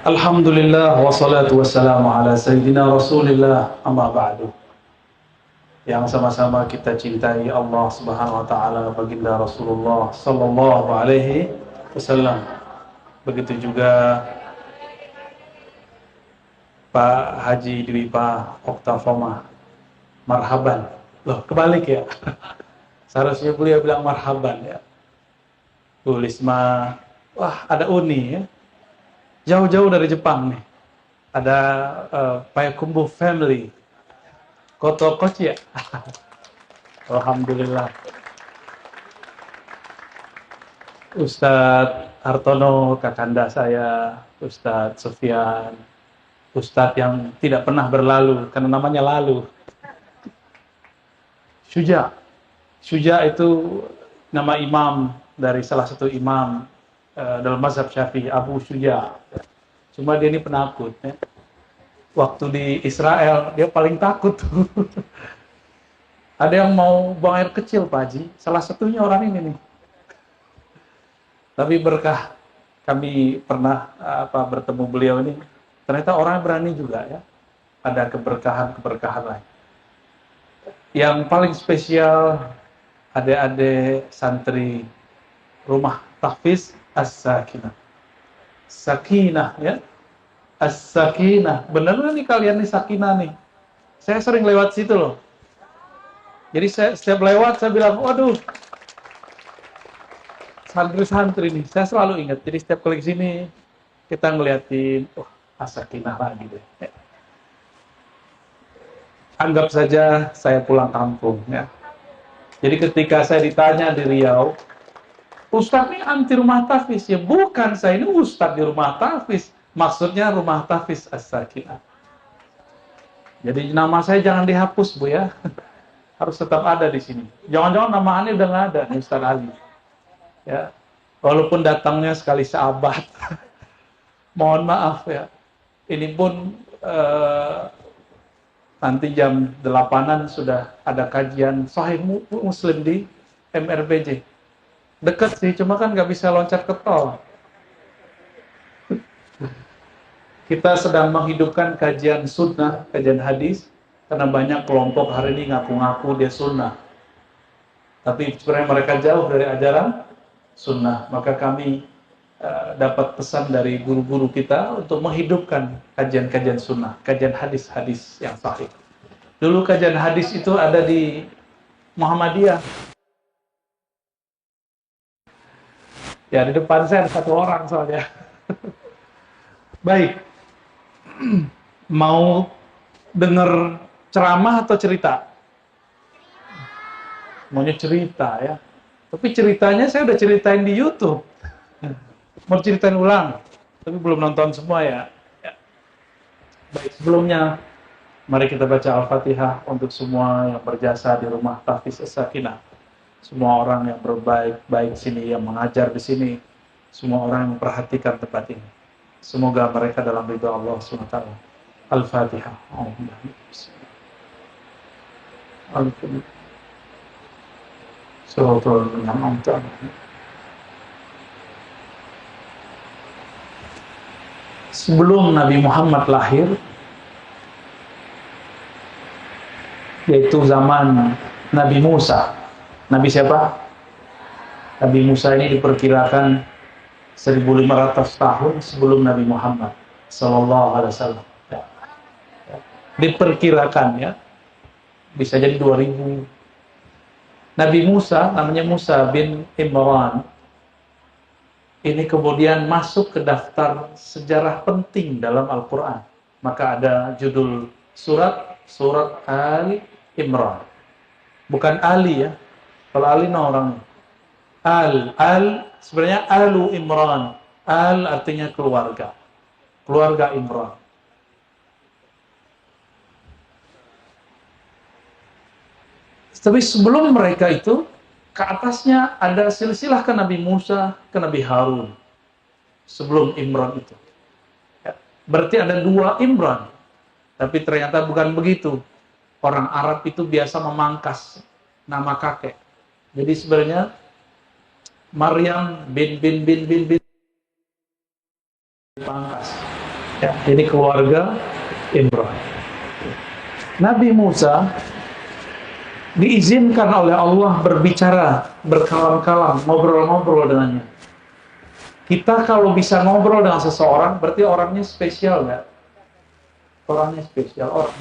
Alhamdulillah wassalatu wassalamu ala sayyidina Rasulillah amma ba'du. Yang sama-sama kita cintai Allah Subhanahu wa taala, baginda Rasulullah sallallahu alaihi wasallam. Begitu juga Pak Haji Dwi Pak Oktavoma. Marhaban. Loh, kebalik ya. Seharusnya beliau bilang marhaban ya. Bu Lisma, wah ada Uni ya. Jauh-jauh dari Jepang nih. Ada Payakumbuh Family. Koto Kochi ya. Alhamdulillah. Ustadz Hartono, kakanda saya, Ustadz Sufyan, Ustadz yang tidak pernah berlalu, karena namanya lalu. Syuja. Syuja itu nama imam dari salah satu imam dalam mazhab Syafi'i, Abu Syuja. Cuma dia ini penakut ya. Waktu di Israel dia paling takut. Ada yang mau buang air kecil Pak Haji, salah satunya orang ini nih. Tapi berkah kami pernah bertemu beliau ini, ternyata orang berani juga ya. Ada keberkahan-keberkahan lain. Yang paling spesial adik-adik santri rumah tahfiz As-Sakinah. Sakinah ya. As-Sakinah. Bener nih kalian nih Sakinah nih. Saya sering lewat situ loh. Jadi setiap lewat saya bilang, waduh, santri-santri nih. Saya selalu ingat. Jadi setiap kali kesini kita ngeliatin, As-Sakinah lagi deh. Ya. Anggap saja saya pulang kampung ya. Jadi ketika saya ditanya di Riau, Ustadz ini anti rumah tahfiz ya? Bukan, saya ini Ustadz di rumah tahfiz. Maksudnya rumah tahfiz As-Sakinah. Jadi nama saya jangan dihapus Bu ya. Harus tetap ada di sini. Jangan-jangan nama Ani udah nggak ada nih Ustadz Ali. Ya. Walaupun datangnya sekali seabad. Mohon maaf ya. Ini pun nanti jam 8-an sudah ada kajian Sahih Muslim di MRBJ. Dekat sih, cuma kan nggak bisa loncat ke tol. Kita sedang menghidupkan kajian sunnah, kajian hadis, karena banyak kelompok hari ini ngaku-ngaku dia sunnah. Tapi sebenarnya mereka jauh dari ajaran sunnah. Maka kami dapat pesan dari guru-guru kita untuk menghidupkan kajian-kajian sunnah, kajian hadis-hadis yang sahih. Dulu kajian hadis itu ada di Muhammadiyah. Ya, di depan saya ada satu orang soalnya. Baik. Mau denger ceramah atau cerita? Maunya cerita ya. Tapi ceritanya saya udah ceritain di YouTube. Mau ceritain ulang, tapi belum nonton semua ya. Baik, sebelumnya mari kita baca Al-Fatihah untuk semua yang berjasa di rumah tahfiz As-Sakinah. Semua orang yang berbaik sini, yang mengajar di sini, semua orang yang memperhatikan tempat ini. Semoga mereka dalam ridha Allah SWT. Al-Fatihah. Sebelum Nabi Muhammad lahir, yaitu zaman Nabi Musa. Nabi siapa? Nabi Musa ini diperkirakan 1500 tahun sebelum Nabi Muhammad Sallallahu Alaihi Wasallam. Diperkirakan ya, bisa jadi 2000. Nabi Musa, namanya Musa bin Imran, ini kemudian masuk ke daftar sejarah penting dalam Al-Quran. Maka ada judul surat Ali Imran. Bukan Ali ya. Kalau Ali no orang. Sebenarnya Alu Imran. Al artinya keluarga. Keluarga Imran. Tapi sebelum mereka itu, ke atasnya ada silsilah ke Nabi Musa, ke Nabi Harun. Sebelum Imran itu. Ya, berarti ada 2 Imran. Tapi ternyata bukan begitu. Orang Arab itu biasa memangkas nama kakek. Jadi sebenarnya Maryam bin pangkas. Ya, ini keluarga Imran. Nabi Musa diizinkan oleh Allah berbicara, berkalam-kalam, ngobrol-ngobrol dengannya. Kita kalau bisa ngobrol dengan seseorang, berarti orangnya spesial, nggak? Orangnya spesial, orang.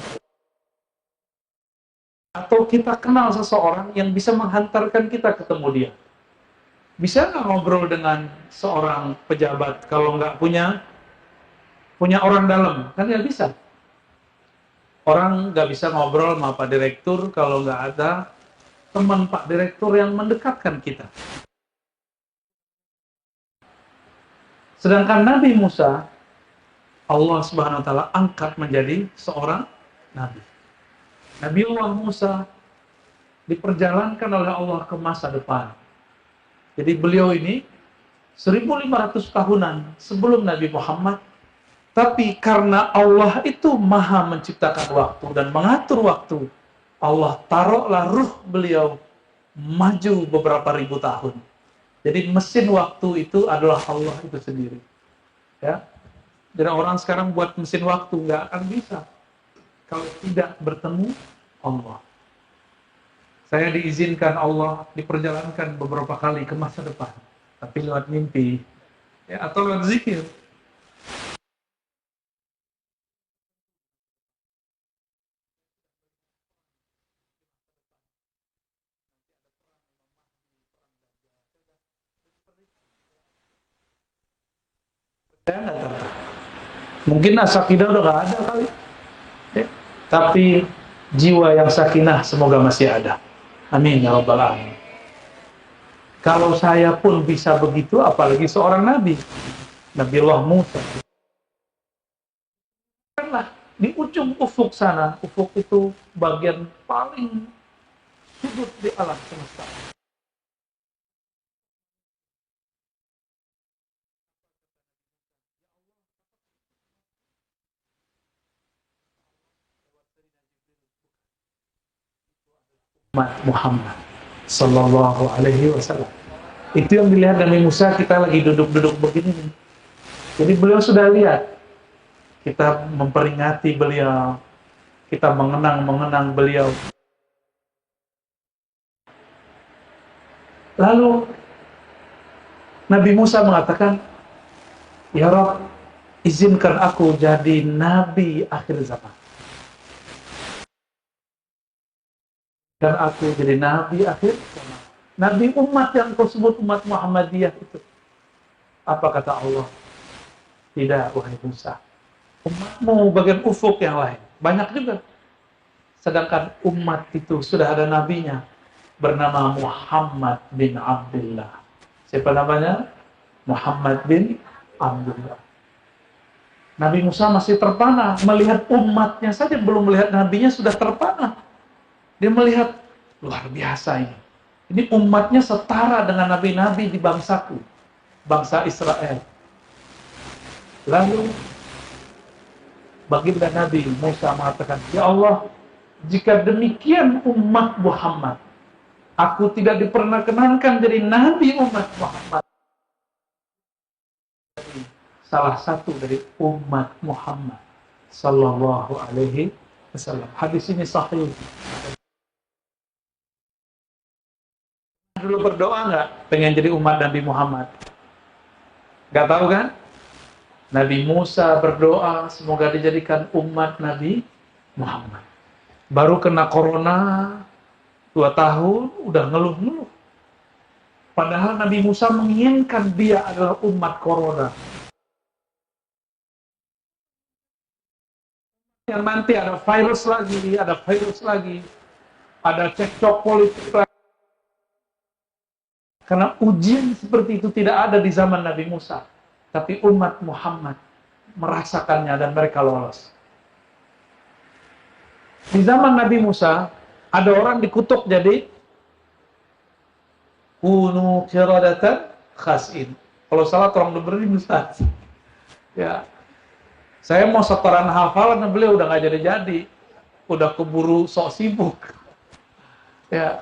Atau kita kenal seseorang yang bisa menghantarkan kita ketemu dia. Bisa nggak ngobrol dengan seorang pejabat kalau nggak punya orang dalam? Kan nggak bisa. Orang nggak bisa ngobrol sama Pak Direktur kalau nggak ada teman Pak Direktur yang mendekatkan kita. Sedangkan Nabi Musa, Allah Subhanahu wa taala angkat menjadi seorang nabi. Nabiullah Musa diperjalankan oleh Allah ke masa depan. Jadi beliau ini 1500 tahunan sebelum Nabi Muhammad, tapi karena Allah itu maha menciptakan waktu dan mengatur waktu, Allah taruhlah ruh beliau maju beberapa ribu tahun. Jadi mesin waktu itu adalah Allah itu sendiri. Ya. Dan orang sekarang buat mesin waktu nggak akan bisa kalau tidak bertemu Allah. Saya diizinkan Allah diperjalankan beberapa kali ke masa depan, tapi lewat mimpi, ya, atau lewat zikir. Saya nggak tahu. Mungkin sakinah udah nggak ada kali, ya. Tapi jiwa yang sakinah semoga masih ada. Amin ya rabbal alamin. Kalau saya pun bisa begitu, apalagi seorang nabi, Nabiullah Musa. Karena di ujung ufuk sana, ufuk itu bagian paling sudut di alam semesta. Umat Muhammad Sallallahu Alaihi Wasallam. Itu yang dilihat Nabi Musa, kita lagi duduk-duduk begini. Jadi beliau sudah lihat, kita memperingati beliau, kita mengenang beliau. Lalu Nabi Musa mengatakan, Ya Rabb, izinkan aku jadi nabi akhir zaman. Dan aku jadi nabi akhir zaman. Nabi umat yang kau sebut umat Muhammadiyah itu. Apa kata Allah? Tidak, wahai Musa. Umatmu bagian ufuk yang lain. Banyak juga. Sedangkan umat itu sudah ada nabinya. Bernama Muhammad bin Abdullah. Siapa namanya? Muhammad bin Abdullah. Nabi Musa masih terpana. Melihat umatnya saja, belum melihat nabinya sudah terpana. Dia melihat, luar biasa ini. Ini umatnya setara dengan nabi-nabi di bangsaku. Bangsa Israel. Lalu baginda Nabi Musa mengatakan, Ya Allah, jika demikian umat Muhammad, aku tidak diperkenankan jadi nabi umat Muhammad. Salah satu dari umat Muhammad Sallallahu Alaihi Wasallam. Hadis ini sahih. Dulu berdoa nggak pengen jadi umat Nabi Muhammad? Nggak tahu kan? Nabi Musa berdoa semoga dijadikan umat Nabi Muhammad. Baru kena corona 2 tahun udah ngeluh-ngeluh. Padahal Nabi Musa menginginkan dia adalah umat corona. Yang nanti ada virus lagi, ada cekcok politik lagi. Karena ujian seperti itu tidak ada di zaman Nabi Musa. Tapi umat Muhammad merasakannya dan mereka lolos. Di zaman Nabi Musa, ada orang dikutuk jadi kunu qiradatan khas'in. Kalau salah tolong dengerin Ustaz. Ya. Saya mau setoran hafalan, beliau udah nggak jadi-jadi. Udah keburu sok sibuk. Ya.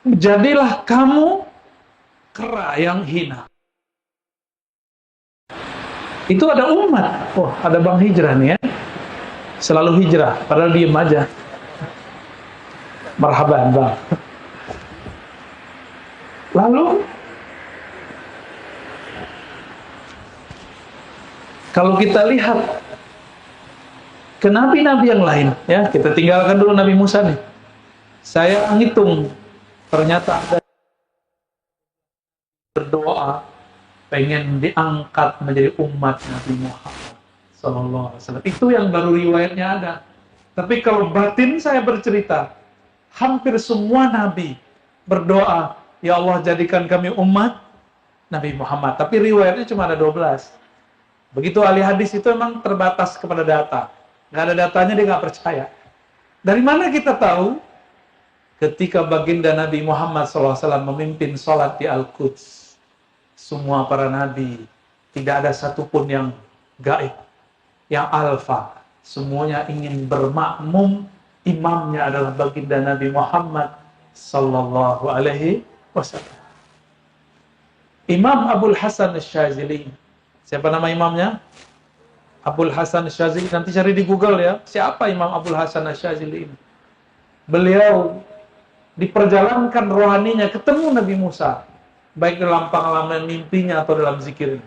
Jadilah kamu kera yang hina. Itu ada umat. Oh, ada Bang Hijrah nih ya. Selalu hijrah, padahal diem aja. Marhaban, Bang. Lalu, kalau kita lihat ke nabi-nabi yang lain, ya, kita tinggalkan dulu Nabi Musa nih. Saya ngitung, ternyata ada berdoa pengen diangkat menjadi umat Nabi Muhammad Sallallahu Alaihi Wasallam. Itu yang baru riwayatnya ada. Tapi kalau batin saya bercerita, hampir semua nabi berdoa, ya Allah jadikan kami umat Nabi Muhammad. Tapi riwayatnya cuma ada 12. Begitu ahli hadis itu memang terbatas kepada data. Nggak ada datanya, dia nggak percaya. Dari mana kita tahu? Ketika baginda Nabi Muhammad SAW memimpin sholat di Al-Quds, semua para nabi, tidak ada satupun yang gaib, yang alfa. Semuanya ingin bermakmum, imamnya adalah baginda Nabi Muhammad Sallallahu Alaihi Wasallam. Imam Abul Hasan Asy-Syadzili. Siapa nama imamnya? Abul Hasan Asy-Syadzili. Nanti cari di Google ya. Siapa Imam Abul Hasan Asy-Syadzili ini? Beliau diperjalankan rohaninya ketemu Nabi Musa, baik dalam pengalaman mimpinya atau dalam zikirnya.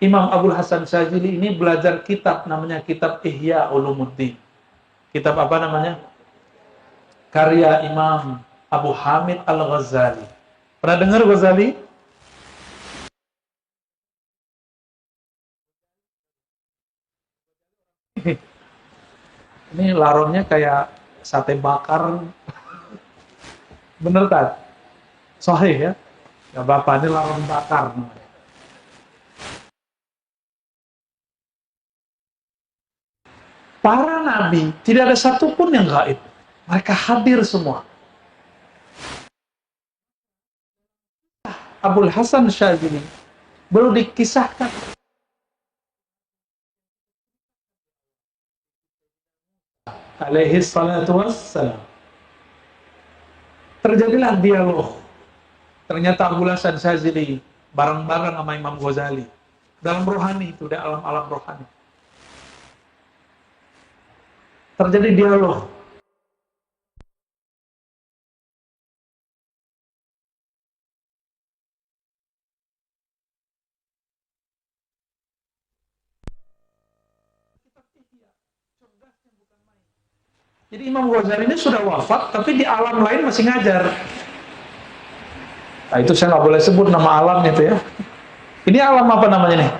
Imam Abul Hasan Asy-Syadzili ini belajar kitab, namanya kitab Ihya Ulumuddin. Kitab apa namanya? Karya Imam Abu Hamid Al-Ghazali. Pernah dengar Ghazali? Ini laronnya kayak sate bakar. Bener tak? Sahih ya? Ya Bapak, ini laron bakar. Para nabi, tidak ada satupun yang gaib. Mereka hadir semua. Abul Hasan Syadzili belum dikisahkan alaihi salatu wassalam. Terjadilah dialog. Ternyata Abul Hasan Syadzili bareng-bareng sama Imam Ghazali dalam rohani itu, di alam-alam rohani. Terjadi dialog. Jadi Imam Ghazali ini sudah wafat, tapi di alam lain masih ngajar. Nah itu saya nggak boleh sebut nama alamnya itu ya. Ini alam apa namanya nih?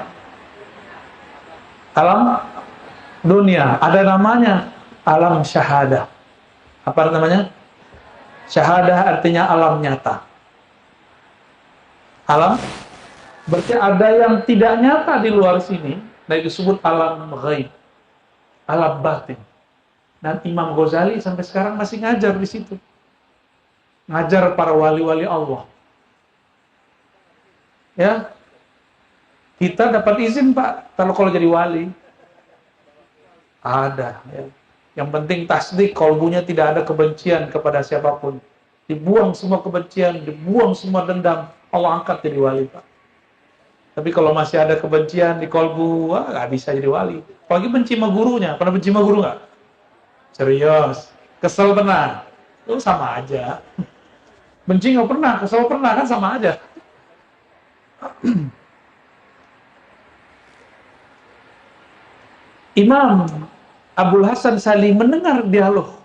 Alam dunia. Ada namanya alam syahadah. Apa namanya? Syahadah artinya alam nyata. Alam berarti ada yang tidak nyata di luar sini, nah disebut alam ghaib, alam batin. Dan Imam Ghazali sampai sekarang masih ngajar di situ. Ngajar para wali-wali Allah. Ya. Kita dapat izin, Pak, kalau jadi wali. Ada, ya. Yang penting tasdik, kolbunya tidak ada kebencian kepada siapapun. Dibuang semua kebencian, dibuang semua dendam, Allah angkat jadi wali, Pak. Tapi kalau masih ada kebencian di kolbu, wah, nggak bisa jadi wali. Apalagi benci sama gurunya. Pernah benci sama guru nggak? Serius, kesel pernah? Itu sama aja. Benci nggak pernah, kesel pernah, kan sama aja. Imam Abul Hasan Syadzili mendengar dialog.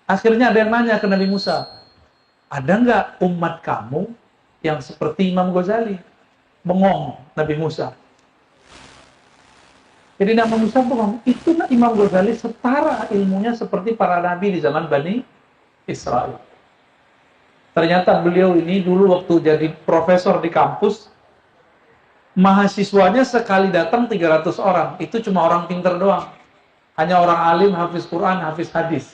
Akhirnya ada yang nanya ke Nabi Musa, ada nggak umat kamu yang seperti Imam Ghazali? Bengong Nabi Musa. Jadi Nabi Musa bengong. Itu Imam Ghazali setara ilmunya seperti para nabi di zaman Bani Israel. Ternyata beliau ini dulu waktu jadi profesor di kampus, mahasiswanya sekali datang 300 orang. Itu cuma orang pinter doang. Hanya orang alim, hafiz Quran, hafiz hadis.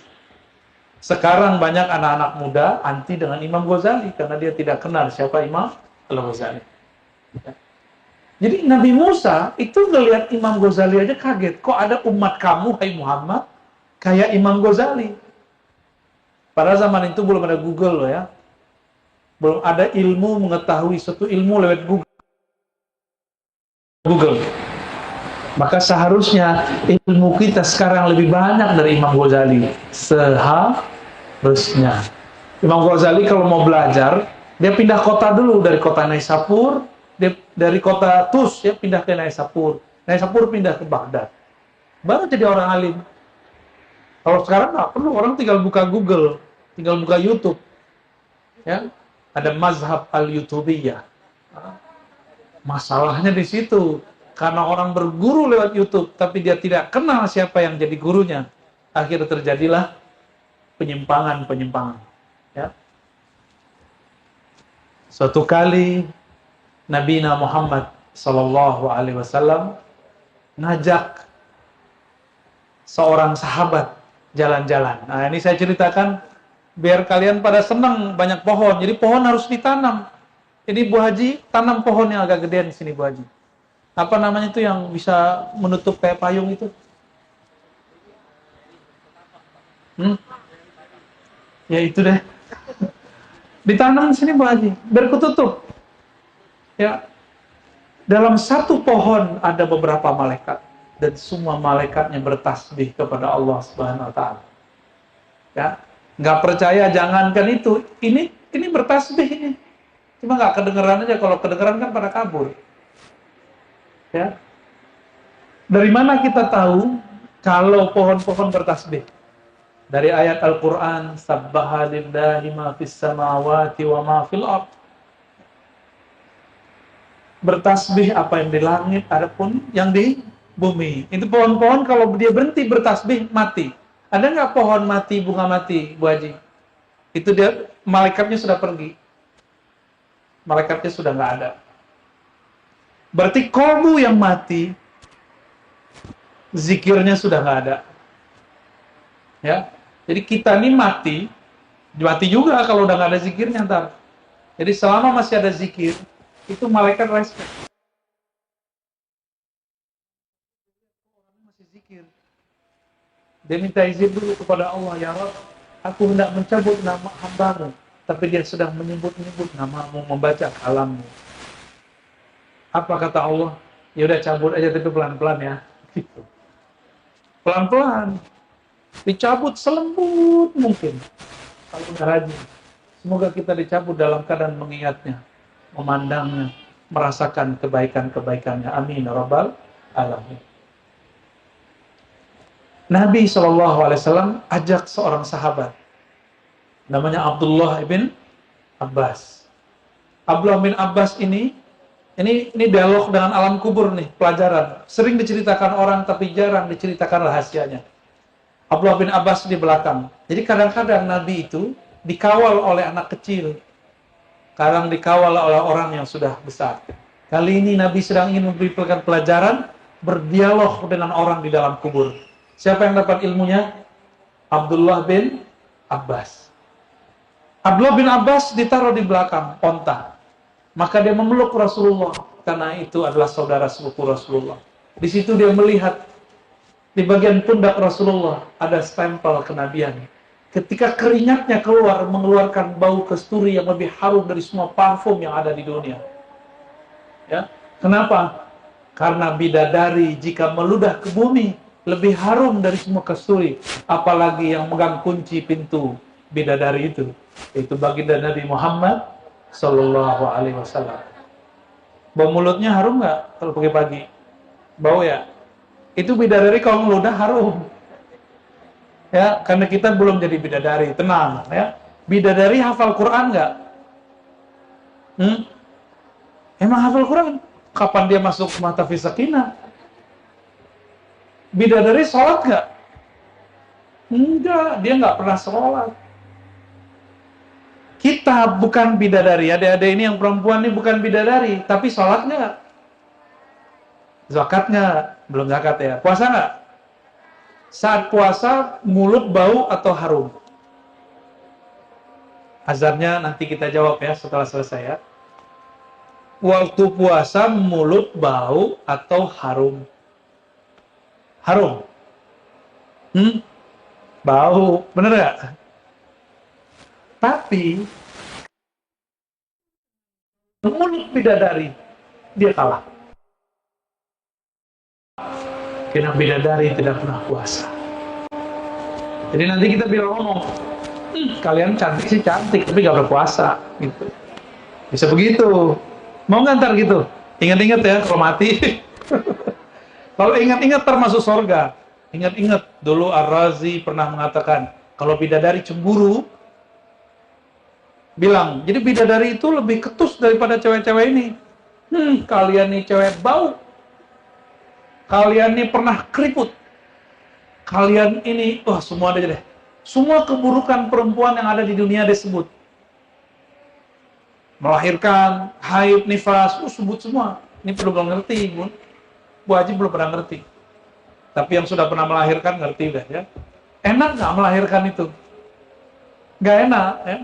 Sekarang banyak anak-anak muda anti dengan Imam Ghazali karena dia tidak kenal siapa Imam Al-Ghazali. Jadi Nabi Musa itu ngelihat Imam Ghazali aja kaget. Kok ada umat kamu, hai Muhammad, kayak Imam Ghazali? Pada zaman itu belum ada Google loh ya. Belum ada ilmu mengetahui suatu ilmu lewat Google. Google. Maka seharusnya ilmu kita sekarang lebih banyak dari Imam Ghazali. Seharusnya. Imam Ghazali kalau mau belajar, dia pindah kota dulu, dari kota Naisapur, dari kota Tus, ya pindah ke Naisapur. Naisapur pindah ke Baghdad. Baru jadi orang alim. Kalau sekarang nggak perlu, orang tinggal buka Google, tinggal buka YouTube. Ya, ada mazhab al-Yutubiyah. Masalahnya di situ. Karena orang berguru lewat YouTube, tapi dia tidak kenal siapa yang jadi gurunya. Akhirnya terjadilah penyimpangan-penyimpangan. Ya. Suatu kali Nabi Muhammad SAW ngajak seorang sahabat jalan-jalan. Nah, ini saya ceritakan biar kalian pada senang, banyak pohon. Jadi pohon harus ditanam. Ini Bu Haji tanam pohon yang agak gedean di sini, Bu Haji. Apa namanya itu yang bisa menutup kayak payung itu? Ya itu deh. Ditanam di sini Bu Haji, berkututup. Ya. Dalam satu pohon ada beberapa malaikat dan semua malaikatnya bertasbih kepada Allah Subhanahu wa taala. Ya. Nggak percaya jangankan itu. Ini bertasbih ini. Cuma nggak kedengeran aja, kalau kedengeran kan pada kabur. Ya. Dari mana kita tahu kalau pohon-pohon bertasbih? Dari ayat Al-Qur'an, sabbaha lillahi ma fis samawati wa ma fil ardh. Bertasbih apa yang di langit, adapun yang di bumi. Itu pohon-pohon kalau dia berhenti bertasbih mati. Ada nggak pohon mati, bunga mati, Bu Haji? Itu dia malaikatnya sudah pergi. Malaikatnya sudah nggak ada. Berarti kolbu yang mati, zikirnya sudah nggak ada. Ya, jadi kita ini mati juga kalau udah nggak ada zikirnya ntar. Jadi selama masih ada zikir, itu malaikat respect. Masih zikir. Dia minta izin dulu kepada Allah, ya Rabb, aku hendak mencabut nama hambamu, tapi dia sedang menyebut-nyebut namamu, membaca kalammu. Apa kata Allah? Ya udah cabut aja tapi pelan-pelan ya. Gitu. Pelan-pelan. Dicabut selembut mungkin. Kalau udah rajin. Semoga kita dicabut dalam keadaan mengingatnya, memandangnya, merasakan kebaikan-kebaikannya. Amin ya rabbal alamin. Nabi SAW ajak seorang sahabat. Namanya Abdullah bin Abbas. Abdullah bin Abbas ini dialog dengan alam kubur nih, pelajaran. Sering diceritakan orang tapi jarang diceritakan rahasianya. Abdullah bin Abbas di belakang. Jadi kadang-kadang Nabi itu dikawal oleh anak kecil. Kadang dikawal oleh orang yang sudah besar. Kali ini Nabi sedang ingin memberikan pelajaran, berdialog dengan orang di dalam kubur. Siapa yang dapat ilmunya? Abdullah bin Abbas. Abdullah bin Abbas ditaruh di belakang onta. Maka dia memeluk Rasulullah, karena itu adalah saudara sepupu Rasulullah. Di situ dia melihat di bagian pundak Rasulullah ada stempel kenabian. Ketika keringatnya keluar, mengeluarkan bau kasturi yang lebih harum dari semua parfum yang ada di dunia. Ya, kenapa? Karena bidadari jika meludah ke bumi lebih harum dari semua kasturi, apalagi yang megang kunci pintu bidadari itu baginda Nabi Muhammad Sallallahu Alaihi Wasallam. Bau mulutnya harum nggak kalau pagi-pagi? Bau ya. Itu bidadari kalau meludah harum. Ya, karena kita belum jadi bidadari, tenang ya. Bidadari hafal Quran nggak? Emang hafal Quran? Kapan dia masuk mata fisakinah? Bidadari sholat nggak? Enggak, dia nggak pernah sholat. Kita bukan bidadari, adik-adik ini yang perempuan ini bukan bidadari, tapi sholat nggak? Zakat nggak? Belum zakat ya. Puasa nggak? Saat puasa, mulut bau atau harum? Azannya nanti kita jawab ya setelah selesai ya. Waktu puasa, mulut bau atau harum? Harum? Bau, bener nggak? Tapi mulut bidadari dia kalah. Karena bidadari tidak pernah puasa. Jadi nanti kita bilang ngomong, kalian cantik sih cantik, tapi gak berpuasa. Gitu. Bisa begitu. Mau ngantar gitu? Ingat-ingat ya, kalau mati. Kalau ingat-ingat termasuk sorga. Ingat-ingat, dulu Ar-Razi pernah mengatakan, kalau bidadari cemburu, bilang, jadi bidadari itu lebih ketus daripada cewek-cewek ini. Kalian nih cewek bau. Kalian nih pernah keriput. Kalian ini, semua ada deh. Semua keburukan perempuan yang ada di dunia disebut. Melahirkan, haid, nifas, sebut semua. Ini perlu belum ngerti, Bu Haji belum pernah ngerti. Tapi yang sudah pernah melahirkan ngerti udah ya. Enak nggak melahirkan itu? Nggak enak ya.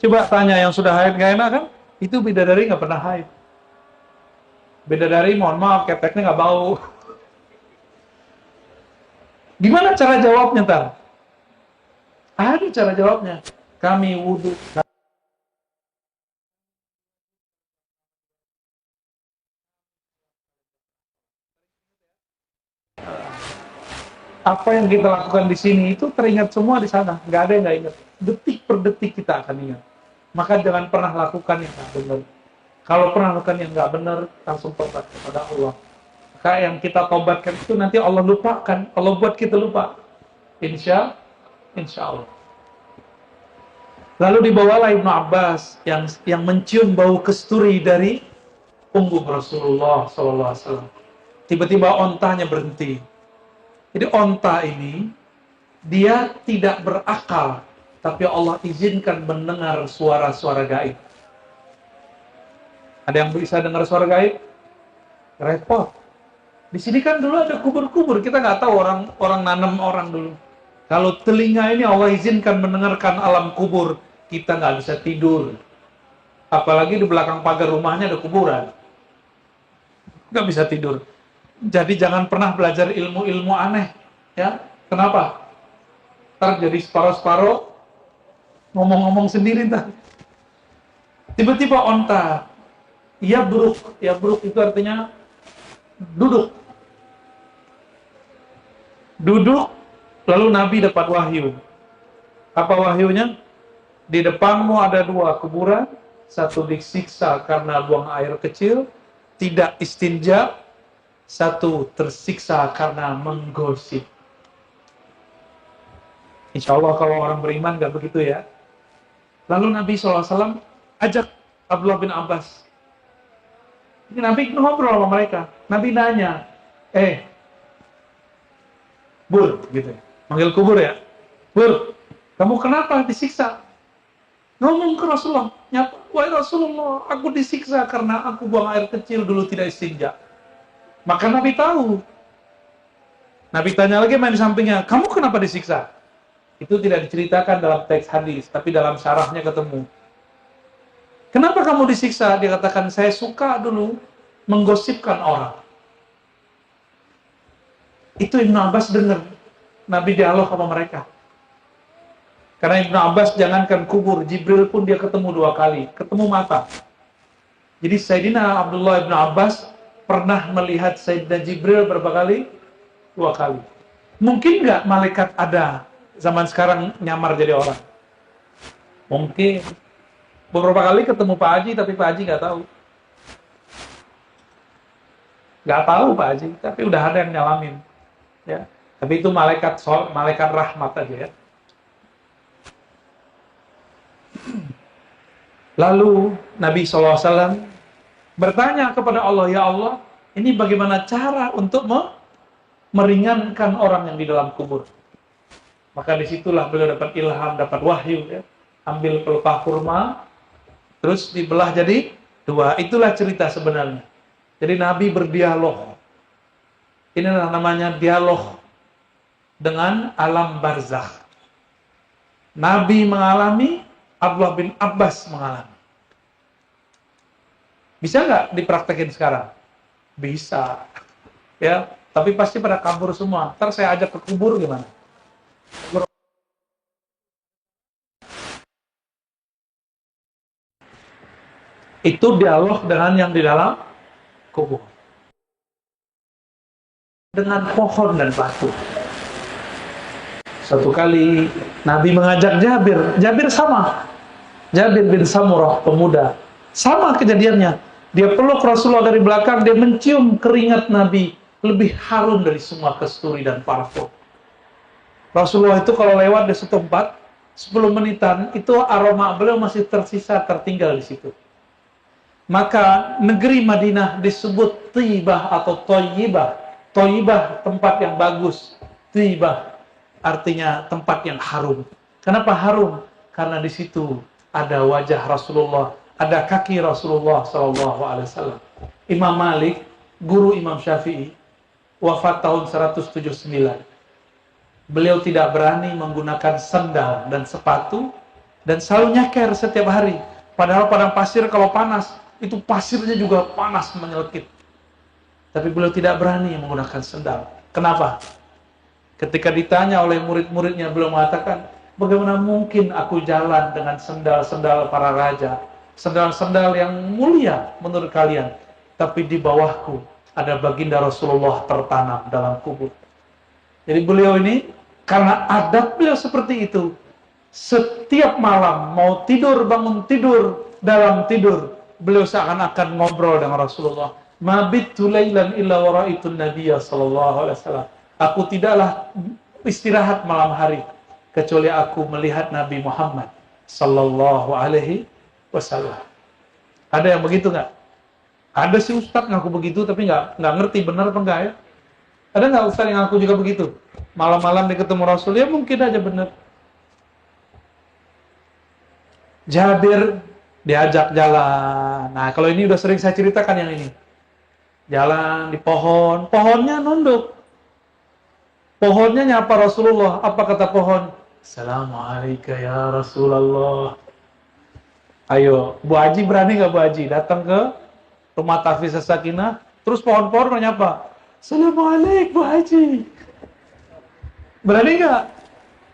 Coba tanya yang sudah haid nggak enak kan? Itu bidadari nggak pernah haid. Bidadari mohon maaf keteknya nggak bau. Gimana cara jawabnya ntar? Ada cara jawabnya. Kami wudhu. Apa yang kita lakukan di sini itu teringat semua di sana. Nggak ada yang nggak ingat. Detik per detik kita akan ingat. Maka jangan pernah lakukan yang nggak benar. Kalau pernah lakukan yang nggak benar, langsung tobat kepada Allah. Maka yang kita tobatkan itu nanti Allah lupakan. Allah buat kita lupa. Insya Allah. Lalu dibawalah Ibnu Abbas yang mencium bau kesturi dari punggung Rasulullah SAW. Tiba-tiba ontanya berhenti. Jadi onta ini dia tidak berakal, tapi Allah izinkan mendengar suara-suara gaib. Ada yang bisa dengar suara gaib? Repot. Di sini kan dulu ada kubur-kubur, kita nggak tahu orang nanam orang dulu. Kalau telinga ini Allah izinkan mendengarkan alam kubur, kita nggak bisa tidur. Apalagi di belakang pagar rumahnya ada kuburan. Nggak bisa tidur. Jadi jangan pernah belajar ilmu-ilmu aneh. Ya, kenapa? Ntar jadi separuh-separuh, ngomong-ngomong sendiri ntar. Tiba-tiba onta, ya buruk itu artinya duduk. Duduk, lalu Nabi dapat wahyu. Apa wahyunya? Di depanmu ada 2 kuburan, satu disiksa karena buang air kecil, tidak istinja, satu tersiksa karena menggosip. Insya Allah kalau orang beriman nggak begitu ya. Lalu Nabi SAW ajak Abdullah bin Abbas. Ini Nabi ngobrol sama mereka. Nabi nanya, Bur, gitu. Manggil kubur ya. Bur, kamu kenapa disiksa? Ngomong ke Rasulullah. Wahai Rasulullah, aku disiksa karena aku buang air kecil dulu tidak istinja. Maka Nabi tahu. Nabi tanya lagi main di sampingnya, kamu kenapa disiksa? Itu tidak diceritakan dalam teks hadis, tapi dalam syarahnya ketemu. Kenapa kamu disiksa? Dia katakan, saya suka dulu menggosipkan orang. Itu Ibnu Abbas dengar. Nabi dialog sama mereka. Karena Ibnu Abbas jangankan kubur, Jibril pun dia ketemu 2 kali. Ketemu mata. Jadi Sayyidina Abdullah Ibnu Abbas pernah melihat Sayyidina Jibril berapa kali? 2 kali. Mungkin nggak malaikat ada zaman sekarang nyamar jadi orang? Mungkin. Beberapa kali ketemu Pak Haji, tapi Pak Haji nggak tahu. Nggak tahu Pak Haji, tapi udah ada yang nyalamin. Ya. Tapi itu malaikat rahmat aja ya. Lalu Nabi SAW bertanya kepada Allah, ya Allah, ini bagaimana cara untuk meringankan orang yang di dalam kubur? Maka disitulah beliau dapat ilham, dapat wahyu ya. Ambil pelepah kurma, terus dibelah jadi 2. Itulah cerita sebenarnya. Jadi Nabi berdialog. Inilah namanya dialog dengan alam barzakh. Nabi mengalami, Abdullah bin Abbas mengalami. Bisa nggak dipraktekin sekarang? Bisa. Ya, tapi pasti pada kabur semua. Ntar saya ajak ke kubur gimana? Itu dialog dengan yang di dalam kubur. dengan pohon dan batu. Satu kali Nabi mengajak Jabir sama. Jabir bin Samurah, pemuda. Sama kejadiannya. Dia peluk Rasulullah dari belakang, dia mencium keringat Nabi. Lebih harum dari semua kasturi dan parfum. Rasulullah itu kalau lewat di suatu tempat, 10 menitan, itu aroma beliau masih tersisa, tertinggal di situ. Maka negeri Madinah disebut Thayyibah atau Thayyibah. Thayyibah, tempat yang bagus. Thayyibah artinya tempat yang harum. Kenapa harum? Karena di situ ada wajah Rasulullah, ada kaki Rasulullah SAW. Imam Malik, guru Imam Syafi'i, wafat tahun 179. Beliau tidak berani menggunakan sandal dan sepatu dan selalu nyeker setiap hari. Padahal padang pasir kalau panas, itu pasirnya juga panas menyelekit. Tapi beliau tidak berani menggunakan sandal. Kenapa? Ketika ditanya oleh murid-muridnya, beliau mengatakan, bagaimana mungkin aku jalan dengan sandal-sandal para raja, sandal-sandal yang mulia menurut kalian, tapi di bawahku ada baginda Rasulullah tertanam dalam kubur. Jadi beliau ini, karena adab beliau seperti itu, setiap malam mau tidur, bangun tidur, dalam tidur, beliau seakan-akan ngobrol dengan Rasulullah. Mabittu lailan illa wa ra'aitun nabiyya sallallahu alaihi wasallam. Aku tidaklah istirahat malam hari kecuali aku melihat Nabi Muhammad sallallahu alaihi wasallam. Ada yang begitu nggak? Ada sih ustaz ngaku begitu tapi nggak ngerti benar apa enggak ya? Ada nggak ustaz yang ngaku juga begitu? Malam-malam dia ketemu Rasul, ya mungkin aja benar. Jabir diajak jalan. Nah, kalau ini udah sering saya ceritakan yang ini. Jalan di pohon, pohonnya nunduk. Pohonnya nyapa Rasulullah. Apa kata pohon? Assalamualaikum ya Rasulullah. Ayo, Bu Haji berani nggak Bu Haji datang ke rumah Tahfiz Sakinah, terus pohon-pohon menyapa, Assalamualaikum Bu Haji. Berani nggak?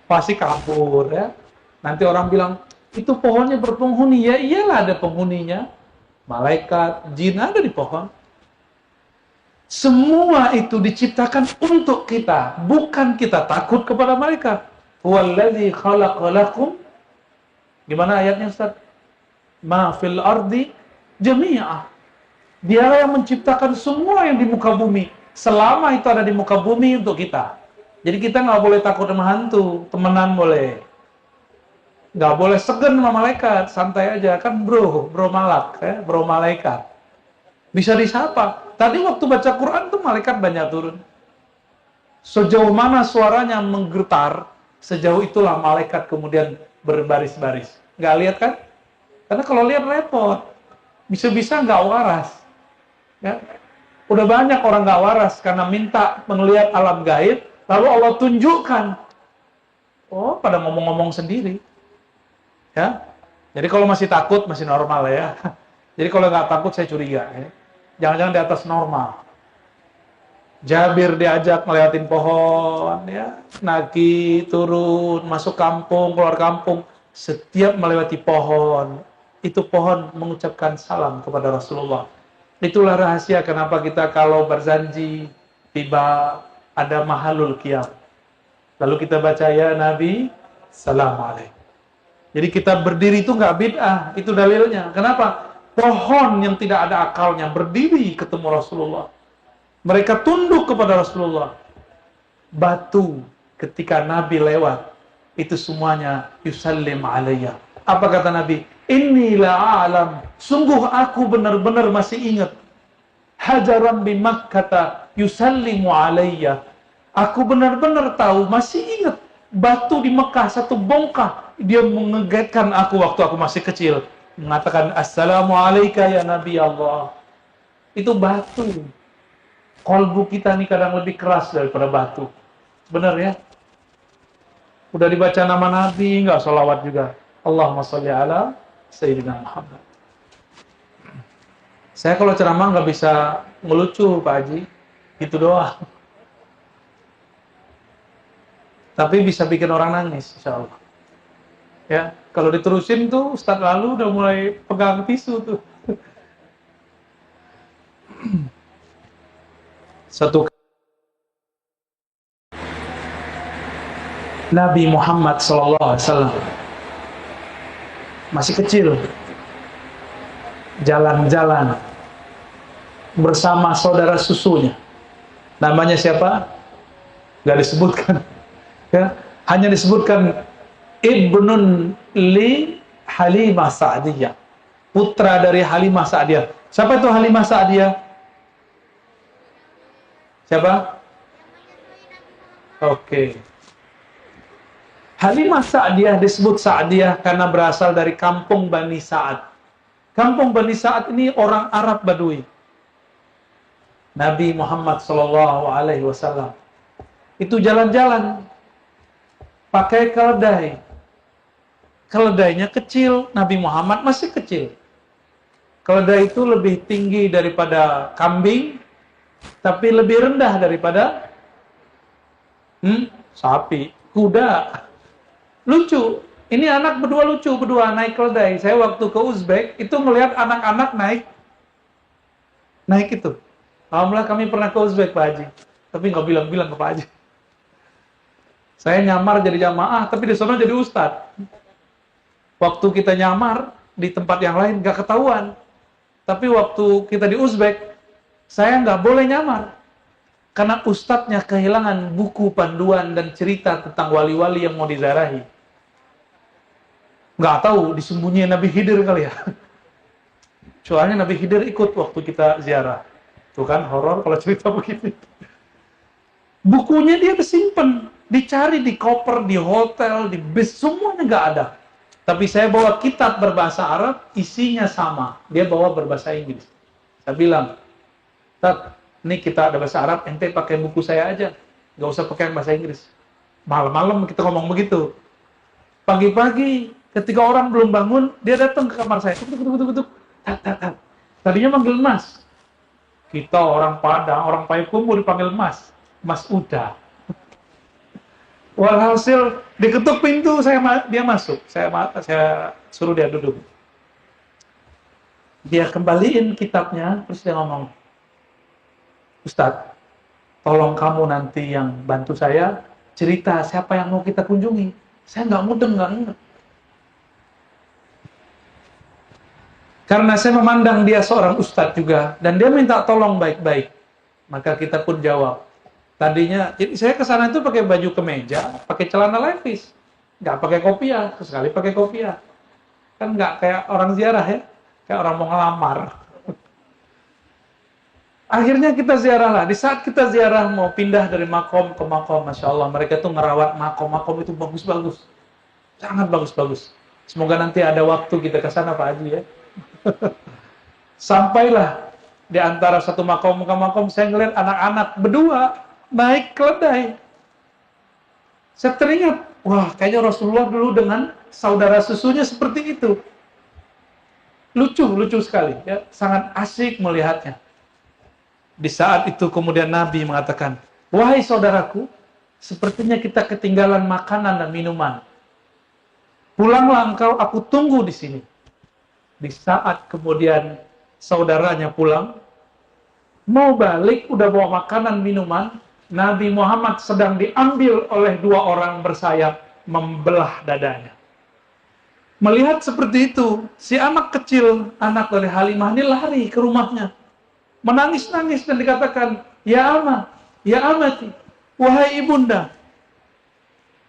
Pasti kabur ya. Nanti orang bilang, itu pohonnya berpenghuni. Ya iyalah ada penghuninya. Malaikat, jin ada di pohon. Semua itu diciptakan untuk kita, bukan kita takut kepada mereka. Huwallazi khalaqa lakum. Gimana ayatnya Ustaz? Ma fil ardi jami'ah. Dialah yang menciptakan semua yang di muka bumi. Selama itu ada di muka bumi untuk kita. Jadi kita nggak boleh takut sama hantu, temenan boleh. Nggak boleh segan sama malaikat, santai aja. Kan bro malak, ya, bro malaikat. Bisa disapa. Tadi waktu baca Quran tuh malaikat banyak turun. Sejauh mana suaranya menggetar, sejauh itulah malaikat kemudian berbaris-baris. Nggak lihat kan? Karena kalau lihat repot. Bisa-bisa nggak waras. Ya. Udah banyak orang nggak waras karena minta melihat alam gaib, lalu Allah tunjukkan. Oh, pada ngomong-ngomong sendiri. Ya. Jadi kalau masih takut, masih normal ya. Jadi kalau nggak takut, saya curiga. Ya. Jangan-jangan di atas normal. Jabir diajak ngeliatin pohon, ya, naik turun, masuk kampung, keluar kampung. Setiap melewati pohon, itu pohon mengucapkan salam kepada Rasulullah. Itulah rahasia kenapa kita kalau berjanji tiba ada mahalul qiyam. Lalu kita baca ya Nabi, salam alaikum. Jadi kita berdiri itu nggak bid'ah, itu dalilnya. Kenapa? Pohon yang tidak ada akalnya berdiri ketemu Rasulullah. Mereka tunduk kepada Rasulullah. Batu ketika Nabi lewat, itu semuanya yusallim alayya. Apa kata Nabi? Inilah alam. Sungguh aku benar-benar masih ingat. Hajaran bi Makkah yusallimu alayya. Aku benar-benar tahu, masih ingat. Batu di Mekah, satu bongkah. Dia mengegetkan aku waktu aku masih kecil. Mengatakan, Assalamualaikum ya Nabi Allah. Itu batu. Kolbu kita nih kadang lebih keras daripada batu. Benar ya? Udah dibaca nama Nabi, nggak sholawat juga. Allahumma sholli ala Sayyidina Muhammad. Saya kalau ceramah nggak bisa ngelucu, Pak Haji. Gitu doang. Tapi bisa bikin orang nangis, insya Allah. Ya, kalau diterusin tuh, Ustadz lalu udah mulai pegang tisu tuh. Satu Nabi Muhammad SAW masih kecil, jalan-jalan bersama saudara susunya. Namanya siapa? Gak disebutkan. Ya, hanya disebutkan Ibnun li Halimah Sa'diyah, putra dari Halimah Sa'diyah. Siapa itu Halimah Sa'diyah? Siapa? Oke. Halimah Sa'diyah disebut Sa'diyah karena berasal dari kampung Bani Sa'ad. Kampung Bani Sa'ad ini orang Arab Badui. Nabi Muhammad SAW itu jalan-jalan pakai keledai. Keledainya kecil, Nabi Muhammad masih kecil. Keledai itu lebih tinggi daripada kambing, tapi lebih rendah daripada sapi, kuda. Lucu. Ini anak berdua lucu, berdua naik keledai. Saya waktu ke Uzbek, itu melihat anak-anak naik itu. Alhamdulillah kami pernah ke Uzbek, Pak Haji. Tapi nggak bilang-bilang ke Pak Haji. Saya nyamar jadi jamaah, tapi di sana jadi ustadz. Waktu kita nyamar di tempat yang lain nggak ketahuan. Tapi waktu kita di Uzbek, saya nggak boleh nyamar. Karena ustadznya kehilangan buku panduan dan cerita tentang wali-wali yang mau dizarahi. Nggak tahu, disembunyiin Nabi Khidir kali ya. Soalnya Nabi Khidir ikut waktu kita ziarah. Tuh kan, horor kalau cerita begini. Bukunya dia disimpan, dicari di koper, di hotel, di bis, semuanya nggak ada. Tapi saya bawa kitab berbahasa Arab, isinya sama. Dia bawa berbahasa Inggris. Saya bilang, Tat, ini kita ada bahasa Arab, ente pakai buku saya aja. Nggak usah pakai bahasa Inggris. Malam-malam kita ngomong begitu. Pagi-pagi, ketika orang belum bangun, dia datang ke kamar saya. Tuk. Tat. Tadinya manggil Mas. Kita orang Padang, orang Payakumbuh dipanggil Mas. Mas Uda. Walhasil diketuk pintu, dia masuk. Saya suruh dia duduk. Dia kembaliin kitabnya, terus dia ngomong, Ustadz, tolong kamu nanti yang bantu saya cerita siapa yang mau kita kunjungi. Saya nggak mudeng, nggak ingat. Karena saya memandang dia seorang ustadz juga, dan dia minta tolong baik-baik. Maka kita pun jawab. Tadinya, jadi saya ke sana itu pakai baju kemeja, pakai celana levis, nggak pakai kopiah, sesekali pakai kopiah. Kan nggak kayak orang ziarah ya, kayak orang mau ngelamar. Akhirnya kita ziarah lah. Di saat kita ziarah mau pindah dari makom ke makom, Masya Allah, mereka tuh ngerawat makom itu bagus-bagus, sangat bagus-bagus. Semoga nanti ada waktu kita ke sana Pak Haji ya. Sampailah di antara satu makom ke makom, saya ngeliat anak-anak berdua naik keledai. Saya teringat, wah kayaknya Rasulullah dulu dengan saudara susunya seperti itu. Lucu sekali, ya, sangat asik melihatnya. Di saat itu kemudian Nabi mengatakan, wahai saudaraku, sepertinya kita ketinggalan makanan dan minuman. Pulanglah engkau, aku tunggu di sini. Di saat kemudian saudaranya pulang, mau balik, udah bawa makanan, minuman, Nabi Muhammad sedang diambil oleh dua orang bersayap, membelah dadanya. Melihat seperti itu, si anak kecil, anak dari Halimah ini lari ke rumahnya. Menangis-nangis dan dikatakan, Ya Ama, Ya Amati, wahai ibunda,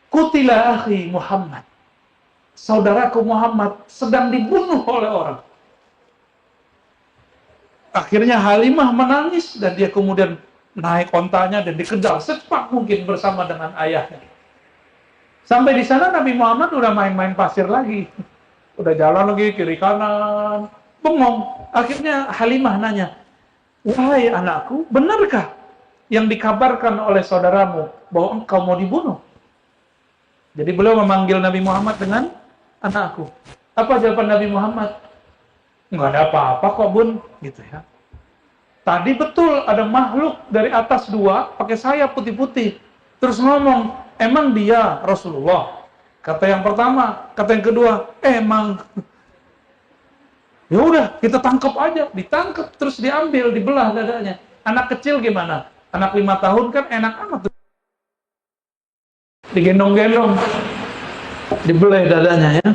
kutila akhi Muhammad. Saudaraku Muhammad sedang dibunuh oleh orang. Akhirnya Halimah menangis dan dia kemudian naik ontanya dan dikejar secepat mungkin bersama dengan ayahnya. Sampai di sana Nabi Muhammad udah main-main pasir lagi. Udah jalan lagi kiri kanan, bengong. Akhirnya Halimah nanya, wahai anakku, benarkah yang dikabarkan oleh saudaramu bahwa engkau mau dibunuh? Jadi beliau memanggil Nabi Muhammad dengan anakku. Apa jawaban Nabi Muhammad? Nggak ada apa-apa kok bun, gitu ya. Tadi betul ada makhluk dari atas dua, pakai sayap putih-putih. Terus ngomong, emang dia Rasulullah? Kata yang pertama, kata yang kedua, emang. Ya udah, kita tangkap aja, ditangkap, terus diambil, dibelah dadanya. Anak kecil gimana? Anak 5 tahun kan enak amat. digendong-gendong, dibelai dadanya ya.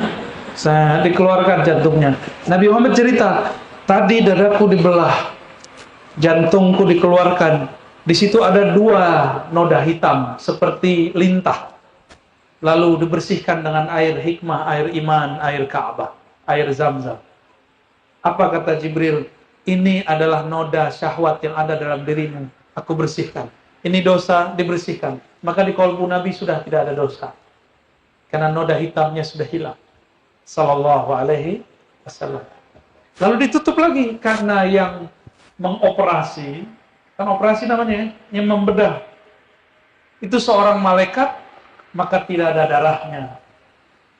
Saya dikeluarkan jantungnya. Nabi Muhammad cerita, tadi dadaku dibelah, jantungku dikeluarkan. Di situ ada 2 noda hitam seperti lintah. Lalu dibersihkan dengan air hikmah, air iman, air Ka'bah, air Zam-Zam. Apa kata Jibril? Ini adalah noda syahwat yang ada dalam dirimu. Aku bersihkan. Ini dosa, dibersihkan. Maka di kolbu Nabi sudah tidak ada dosa. Karena noda hitamnya sudah hilang. Sallallahu alaihi wasallam. Lalu ditutup lagi. Karena yang mengoperasi, kan operasi namanya, yang membedah. Itu seorang malaikat, maka tidak ada darahnya.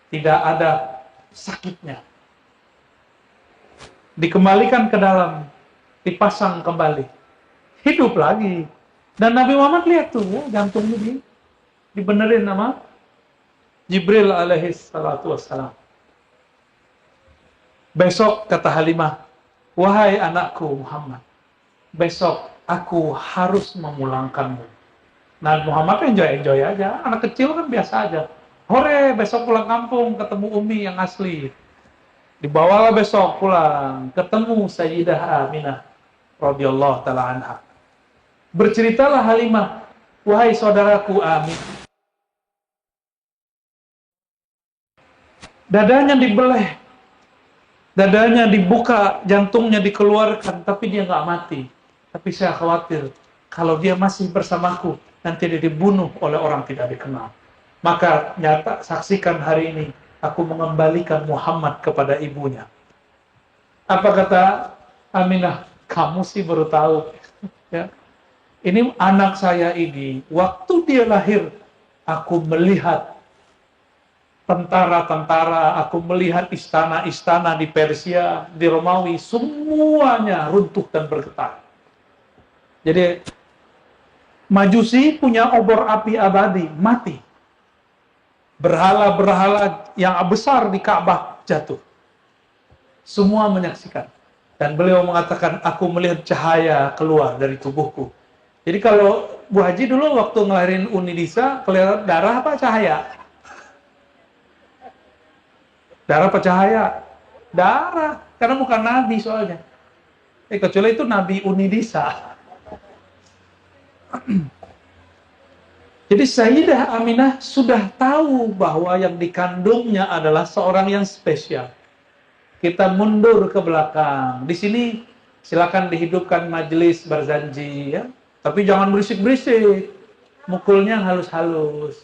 Tidak ada sakitnya. Dikembalikan ke dalam, dipasang kembali, hidup lagi. Dan Nabi Muhammad lihat tuh, jantungnya dibenerin sama Jibril alaihi salatu wassalam. Besok kata Halimah, wahai anakku Muhammad, besok aku harus memulangkanmu. Nah Muhammad enjoy aja, anak kecil kan biasa aja. Hore, besok pulang kampung, ketemu Umi yang asli. Dibawalah besok pulang, ketemu Sayyidah Aminah radhiyallahu taala anha. Berceritalah Halimah, wahai saudaraku Amin. Dadanya dibeleh, dadanya dibuka, jantungnya dikeluarkan, tapi dia nggak mati. Tapi saya khawatir, kalau dia masih bersamaku, nanti dia dibunuh oleh orang tidak dikenal. Maka nyata, saksikan hari ini, aku mengembalikan Muhammad kepada ibunya. Apa kata Aminah? Kamu sih baru tahu. Ya. Ini anak saya ini, waktu dia lahir, aku melihat tentara-tentara, aku melihat istana-istana di Persia, di Romawi, semuanya runtuh dan bergetar. Jadi, Majusi punya obor api abadi, mati. Berhala-berhala yang besar di Ka'bah jatuh. Semua menyaksikan. Dan beliau mengatakan, aku melihat cahaya keluar dari tubuhku. Jadi kalau Bu Haji dulu waktu ngelahirin Uni Disa, kelihatan darah apa cahaya? Darah apa cahaya? Darah. Karena bukan Nabi soalnya. Kecuali itu Nabi Uni Disa. Jadi Sayyidah Aminah sudah tahu bahwa yang dikandungnya adalah seorang yang spesial. Kita mundur ke belakang. Di sini silakan dihidupkan majelis berzanji, ya. Tapi jangan berisik-berisik. Mukulnya halus-halus.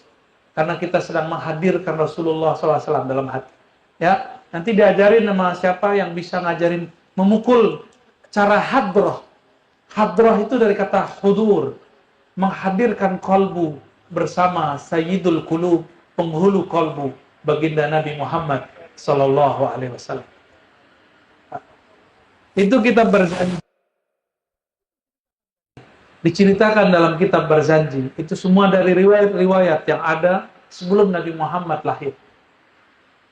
Karena kita sedang menghadirkan Rasulullah SAW dalam hati. Ya, nanti diajarin sama siapa yang bisa ngajarin memukul cara hadroh. Hadroh itu dari kata hudur, menghadirkan kolbu bersama Sayyidul Qulub, penghulu kolbu, baginda Nabi Muhammad Sallallahu Alaihi Wasallam. Itu kitab berzanji. Diceritakan dalam kitab berzanji. Itu semua dari riwayat-riwayat yang ada sebelum Nabi Muhammad lahir.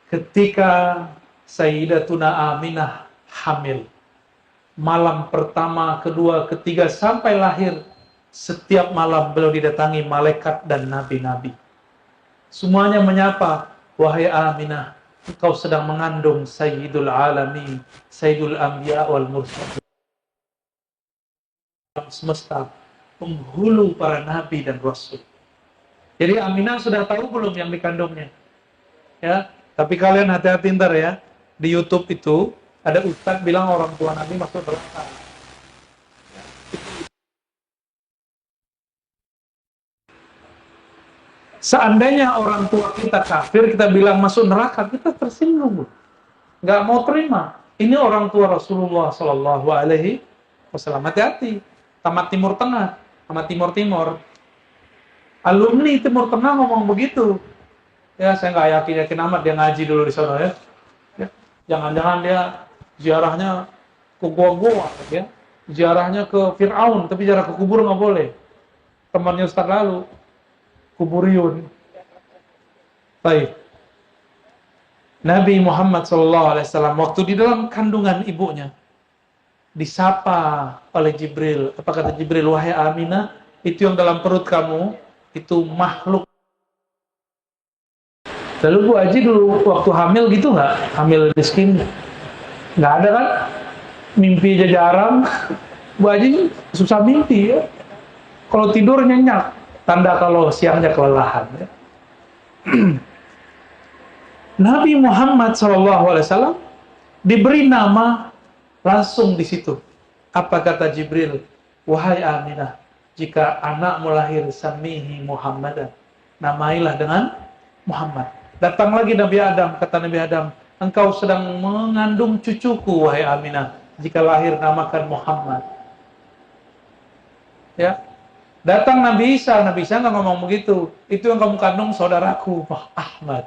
Ketika Sayyidatuna Aminah hamil, malam pertama, kedua, ketiga, sampai lahir, setiap malam beliau didatangi malaikat dan nabi-nabi. Semuanya menyapa, wahai Aminah, engkau sedang mengandung Sayyidul Alamin, Sayyidul Anbiya wal Mursalin. Semesta, penghulu para nabi dan rasul. Jadi Aminah sudah tahu belum yang dikandungnya? Ya, tapi kalian hati-hati ntar ya. Di YouTube itu ada ustadz bilang orang tua Nabi masuk neraka. Seandainya orang tua kita kafir, kita bilang masuk neraka, kita tersinggung. Nggak mau terima. Ini orang tua Rasulullah Sallallahu Alaihi Wasallam. Hati-hati. Tamat Timur Tengah, sama Timur Timur. Alumni Timur Tengah ngomong begitu. Ya, saya nggak yakin amat dia ngaji dulu di sana ya. Jangan-jangan dia ziarahnya ke gua-gua, ya. Ziarahnya ke Fir'aun, tapi ziarah ke kubur nggak boleh. Temannya Ustaz lalu. Kuburiyun. Baik. Nabi Muhammad SAW waktu di dalam kandungan ibunya disapa oleh Jibril. Apa kata Jibril? Wahai Aminah, itu yang dalam perut kamu itu makhluk Lalu Bu Haji dulu waktu hamil gitu nggak? Hamil miskin? Nggak ada kan? Mimpi aja jarang. Bu Haji susah mimpi ya. Kalau tidur nyenyak, tanda kalau siangnya kelelahan. Ya. Nabi Muhammad SAW diberi nama langsung di situ. Apa kata Jibril? Wahai Aminah, jika anakmu lahir samihi Muhammadan, namailah dengan Muhammad. Datang lagi Nabi Adam, kata Nabi Adam, engkau sedang mengandung cucuku, wahai Aminah. Jika lahir, namakan Muhammad. Ya, datang Nabi Isa nggak ngomong begitu. Itu yang kamu kandung saudaraku, Ahmad.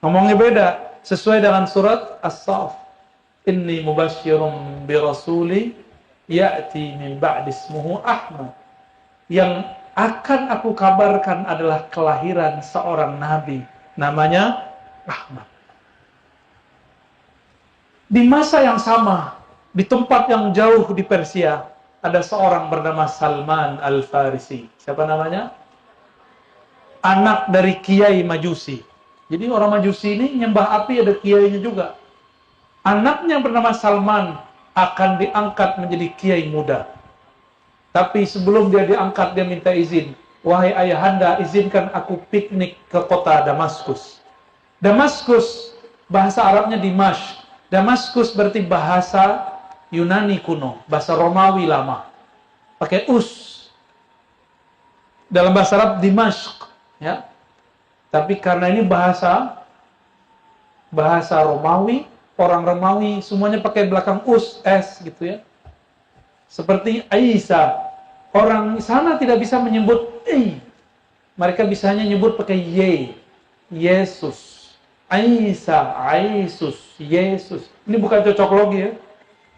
Ngomongnya beda, sesuai dengan surat As-Saff. Inni mubasysyirum bi rasuli ya'ti min ba'di ismuhu Ahmad. Yang akan aku kabarkan adalah kelahiran seorang nabi, namanya Ahmad. Di masa yang sama, di tempat yang jauh di Persia, ada seorang bernama Salman Al-Farisi. Siapa namanya? Anak dari kiai Majusi. Jadi orang Majusi ini nyembah api, ada kiainya juga. Anaknya bernama Salman akan diangkat menjadi kiai muda. Tapi sebelum dia diangkat, dia minta izin. Wahai ayahanda, izinkan aku piknik ke kota Damaskus. Damaskus, bahasa Arabnya Dimashq. Damaskus berarti bahasa Yunani kuno, bahasa Romawi lama. Pakai us. Dalam bahasa Arab Dimashq, ya. Tapi karena ini bahasa Romawi, orang Romawi semuanya pakai belakang us, s gitu ya. Seperti Isa. Orang sana tidak bisa menyebut i. Mereka bisanya nyebut pakai y. Yesus. Isa, Aisus, Yesus. Ini bukan cocok logi ya.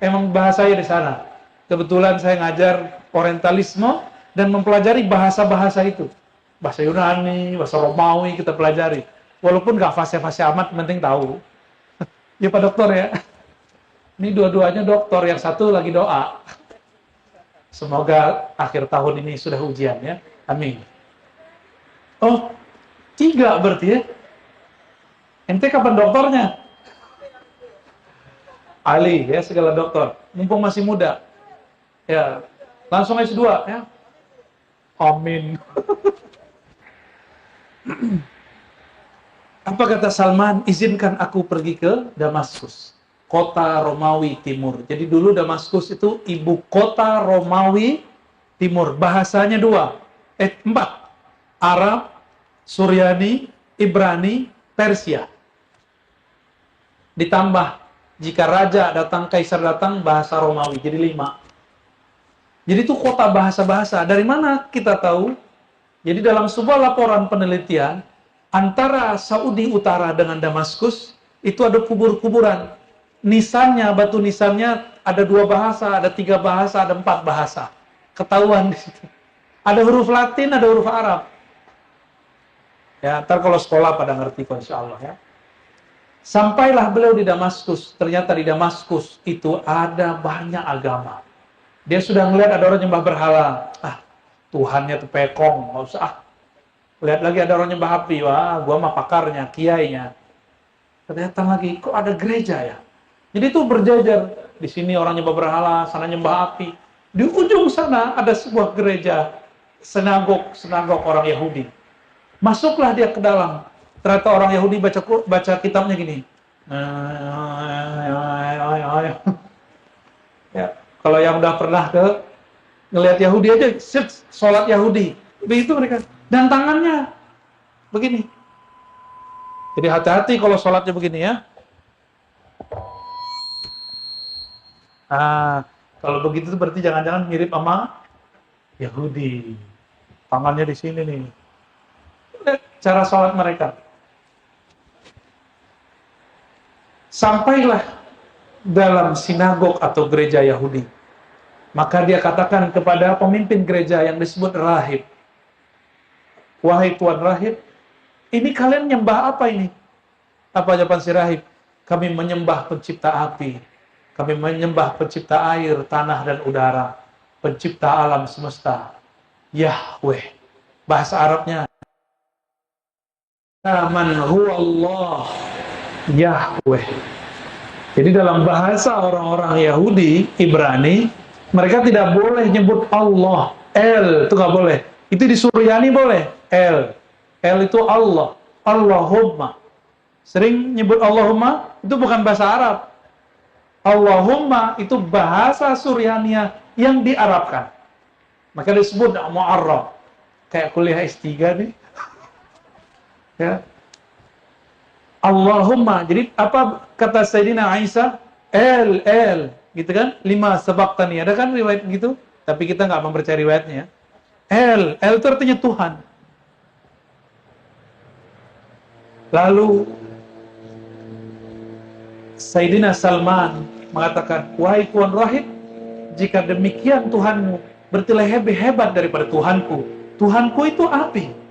Emang bahasanya di sana. Kebetulan saya ngajar orientalisme dan mempelajari bahasa-bahasa itu. Bahasa Yunani, bahasa Romawi kita pelajari. Walaupun gak fasih-fasih amat, penting tahu. Ya Pak Dokter ya. Ini dua-duanya dokter, yang satu lagi doa. Semoga akhir tahun ini sudah ujian ya. Amin. Oh, 3 berarti ya. Ente kapan dokternya? Ali ya, segala dokter. Mumpung masih muda. Ya, langsung S2 ya. Amin. Apa kata Salman? Izinkan aku pergi ke Damaskus, kota Romawi Timur. Jadi dulu Damaskus itu ibu kota Romawi Timur. Bahasanya 4. Arab, Suryani, Ibrani, Persia. Ditambah jika raja datang, kaisar datang, bahasa Romawi. Jadi 5. Jadi itu kota bahasa-bahasa. Dari mana kita tahu? Jadi dalam sebuah laporan penelitian, antara Saudi Utara dengan Damaskus, itu ada kubur-kuburan. Nisannya, batu nisannya ada 2 bahasa, ada 3 bahasa, ada 4 bahasa. Ketahuan di situ. Ada huruf Latin, ada huruf Arab. Ya, ntar kalau sekolah pada ngerti kok insya Allah ya. Sampailah beliau di Damaskus. Ternyata di Damaskus itu ada banyak agama. Dia sudah melihat ada orang nyembah berhala. Tuhannya tuh pekong, nggak usah. Lihat lagi ada orang nyembah api. Wah, gua mah pakarnya, kiainya. Ternyata lagi, kok ada gereja ya? Jadi itu berjajar. Di sini orang nyembah berhala, sana nyembah api. Di ujung sana ada sebuah gereja, sinagog orang Yahudi. Masuklah dia ke dalam. Ternyata orang Yahudi baca kitabnya gini. Ya, kalau yang udah pernah ngelihat Yahudi aja, sholat Yahudi. Begitu mereka. Dan tangannya begini. Jadi hati-hati kalau sholatnya begini ya. Kalau begitu berarti jangan-jangan mirip sama Yahudi. Tangannya di sini nih. Lihat cara sholat mereka. Sampailah dalam sinagog atau gereja Yahudi. Maka dia katakan kepada pemimpin gereja yang disebut rahib. Wahai Tuan rahib, ini kalian nyembah apa ini? Apa jawaban si rahib? Kami menyembah pencipta api. Kami menyembah pencipta air, tanah, dan udara. Pencipta alam semesta. Yahweh. Bahasa Arabnya Man huwa Allah Yahweh. Jadi dalam bahasa orang-orang Yahudi, Ibrani, mereka tidak boleh nyebut Allah. El itu nggak boleh. Itu di Suryani boleh. El itu Allah. Allahumma. Sering nyebut Allahumma, itu bukan bahasa Arab. Allahumma itu bahasa Suryania yang diarabkan. Maka disebut mu'arrab. Kayak kuliah S3 nih. Ya. Allahumma. Jadi apa kata Sayyidina Aisyah? El, gitu kan? 5 sabaqtani. Ada kan riwayat gitu? Tapi kita nggak mempercayai riwayatnya. El itu artinya Tuhan. Lalu Sayyidina Salman mengatakan, wahai Tuan Rahib, jika demikian Tuhanmu, berarti lebih hebat daripada Tuhanku. Tuhanku itu api.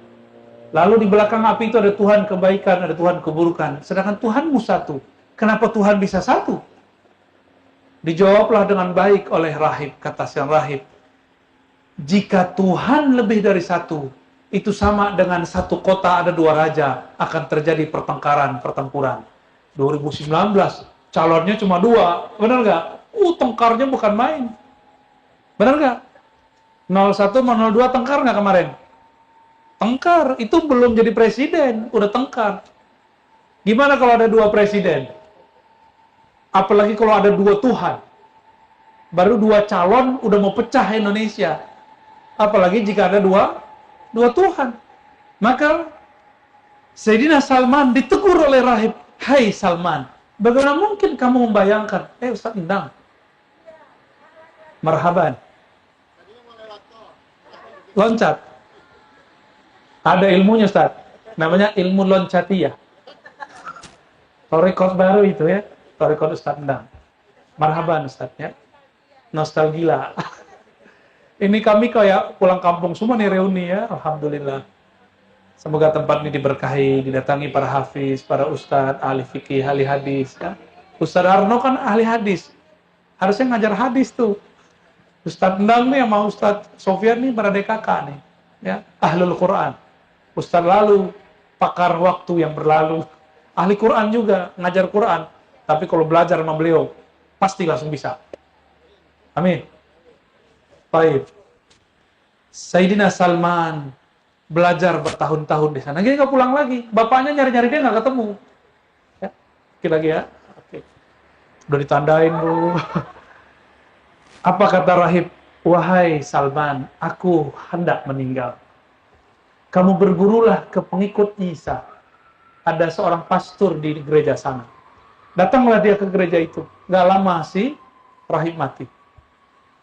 Lalu di belakang api itu ada Tuhan kebaikan, ada Tuhan keburukan. Sedangkan Tuhanmu satu. Kenapa Tuhan bisa satu? Dijawablah dengan baik oleh rahib, kata sang rahib. Jika Tuhan lebih dari satu, itu sama dengan satu kota ada 2 raja, akan terjadi pertempuran. 2019, calonnya cuma 2, benar nggak? Tengkarnya bukan main. Benar nggak? 01 sama 02 tengkar nggak kemarin? Tengkar, itu belum jadi presiden, udah tengkar. Gimana kalau ada 2 presiden? Apalagi kalau ada 2 Tuhan. Baru 2 calon udah mau pecah Indonesia. Apalagi jika ada 2 Tuhan. Maka Sayyidina Salman ditegur oleh rahib. Hai Salman, bagaimana mungkin kamu membayangkan? Ustaz Endang. Marhaban. Loncat. Ada ilmunya Ustaz, namanya ilmu loncatiyah. Torikot baru itu ya, torikot Ustaz Endang. Marhaban Ustaz ya, nostalgia. Ini kami kayak pulang kampung semua nih reuni ya, Alhamdulillah. Semoga tempat ini diberkahi, didatangi para hafiz, para ustadz, ahli fikih, ahli hadis. Ya. Ustadz Arno kan ahli hadis, harusnya ngajar hadis tuh. Ustadz Endang nih sama Ustadz Sofyan nih pada DKK nih, ya, ahlul Quran. Ustadz lalu, pakar waktu yang berlalu. Ahli Quran juga, ngajar Quran. Tapi kalau belajar sama beliau, pasti langsung bisa. Amin. Baik. Sayyidina Salman belajar bertahun-tahun di sana. Dia nggak pulang lagi. Bapaknya nyari-nyari dia nggak ketemu. Ya. Oke lagi ya. Oke. Udah ditandain bro. Apa kata rahib? Wahai Salman, aku hendak meninggal. Kamu bergurulah ke pengikut Isa. Ada seorang pastor di gereja sana. Datanglah dia ke gereja itu. Gak lama si rahib mati.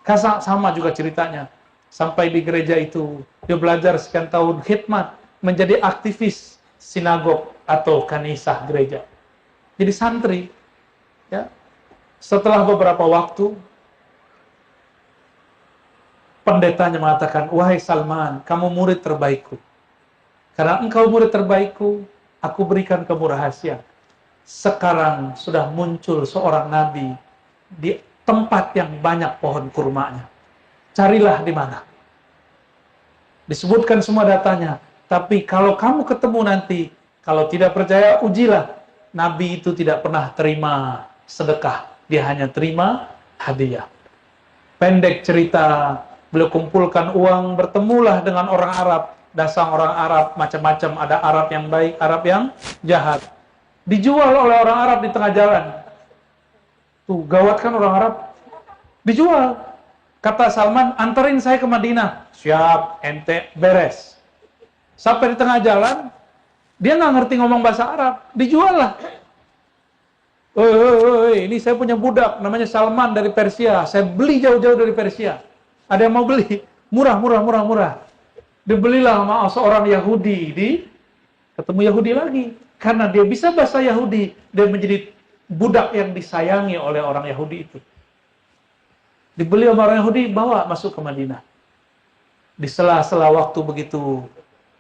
Sama juga ceritanya. Sampai di gereja itu, dia belajar sekian tahun khidmat, menjadi aktivis sinagog atau kanisah gereja. Jadi santri. Ya. Setelah beberapa waktu, pendetanya mengatakan, wahai Salman, kamu murid terbaikku. Karena engkau murid terbaikku, aku berikan kamu rahasia. Sekarang sudah muncul seorang nabi di tempat yang banyak pohon kurmanya. Carilah di mana. Disebutkan semua datanya. Tapi kalau kamu ketemu nanti, kalau tidak percaya, ujilah. Nabi itu tidak pernah terima sedekah. Dia hanya terima hadiah. Pendek cerita, beliau kumpulkan uang, bertemulah dengan orang Arab. Dasar orang Arab macam-macam, ada Arab yang baik, Arab yang jahat. Dijual oleh orang Arab di tengah jalan. Tuh, gawat kan orang Arab. Dijual. Kata Salman, anterin saya ke Madinah. Siap, ente beres. Sampai di tengah jalan, dia nggak ngerti ngomong bahasa Arab. Dijual lah. Ini saya punya budak, namanya Salman dari Persia. Saya beli jauh-jauh dari Persia. Ada yang mau beli? Murah. Dibelilah sama seorang Yahudi, ketemu Yahudi lagi. Karena dia bisa bahasa Yahudi, dia menjadi budak yang disayangi oleh orang Yahudi itu. Dibeli sama orang Yahudi, bawa masuk ke Madinah. Di sela-sela waktu begitu,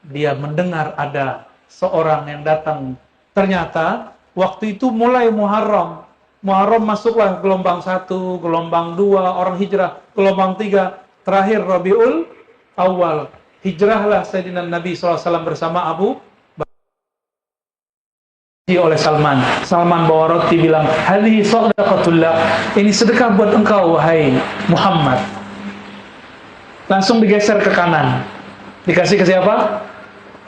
dia mendengar ada seorang yang datang. Ternyata, waktu itu mulai Muharram. Muharram masuklah gelombang 1, gelombang 2, orang hijrah, gelombang 3, terakhir Rabiul Awal. Hijrahlah Sayyidina Nabi SAW bersama Abu oleh Salman. Salman bawa roti bilang, "Hadhihi shadaqatullah." Ini sedekah buat engkau wahai Muhammad. Langsung digeser ke kanan. Dikasih ke siapa?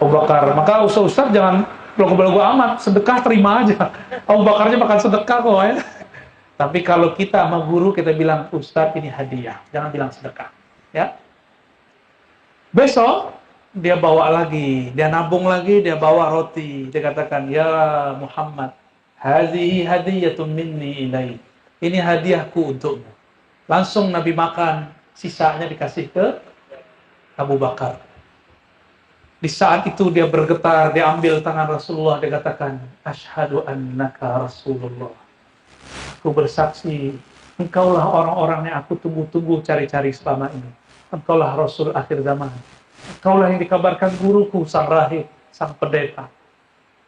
Abu Bakar. Maka ustaz jangan belagu-belagu amat, sedekah terima aja. Abu Bakarnya makan sedekah kok ya. Tapi kalau kita sama guru kita bilang, "Ustaz ini hadiah." Jangan bilang sedekah, ya. Besok dia bawa lagi, dia nabung lagi, dia bawa roti. Dia katakan, "Ya Muhammad, hadhihi hadiyatun minni ilaik." Ini hadiahku untukmu. Langsung Nabi makan, sisanya dikasih ke Abu Bakar. Di saat itu dia bergetar, dia ambil tangan Rasulullah, dia katakan, "Asyhadu annaka Rasulullah." Aku bersaksi, engkaulah orang-orang yang aku tunggu-tunggu cari-cari selama ini. Engkaulah Rasul akhir zaman. Engkaulah yang dikabarkan guruku, sang rahib, sang pendeta.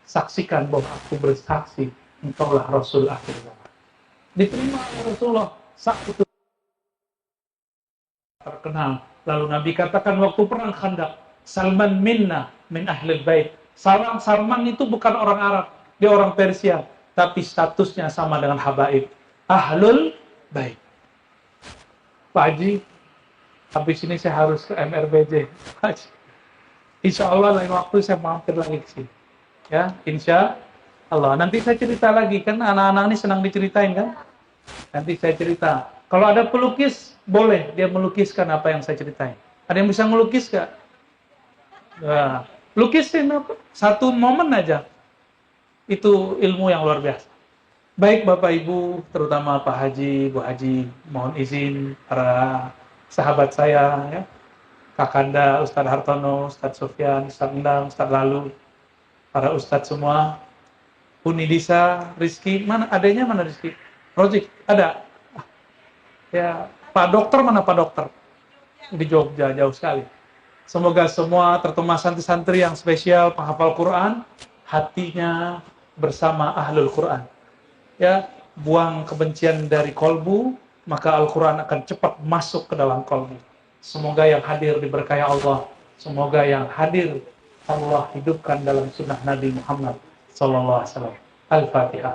Saksikan bahwa aku bersaksi, engkaulah Rasul akhir zaman. Diterima oleh Rasulullah. Saat itu terkenal. Lalu Nabi katakan waktu perang Khandaq, "Salman minna min ahlil bait." Salman itu bukan orang Arab, dia orang Persia, tapi statusnya sama dengan habaib, ahlul bait. Pak Haji, habis ini saya harus ke MRBJ. Insya Allah lain waktu saya mampir lagi ke sini. Ya, insya Allah. Nanti saya cerita lagi, kan anak-anak ini senang diceritain kan? Nanti saya cerita. Kalau ada pelukis, boleh dia melukiskan apa yang saya ceritain. Ada yang bisa melukis nggak? Nah, lukisin apa? Satu momen aja. Itu ilmu yang luar biasa. Baik Bapak Ibu, terutama Pak Haji, Bu Haji, mohon izin para sahabat saya, ya, Kakanda, Ustadz Hartono, Ustadz Sofyan, Ustadz Endang, Ustadz Lalu, para Ustadz semua, Unidisa, Rizky, mana adanya mana Rizky? Rojik, ada? Ya, Pak Dokter, mana Pak Dokter? Di Jogja, jauh sekali. Semoga semua terutama santri-santri yang spesial, penghafal Quran, hatinya bersama ahlul Quran. Ya, buang kebencian dari kolbu, maka Al-Quran akan cepat masuk ke dalam kolbu. Semoga yang hadir diberkahi Allah. Semoga yang hadir Allah hidupkan dalam sunnah Nabi Muhammad sallallahu alaihi wasallam. Al-Fatihah.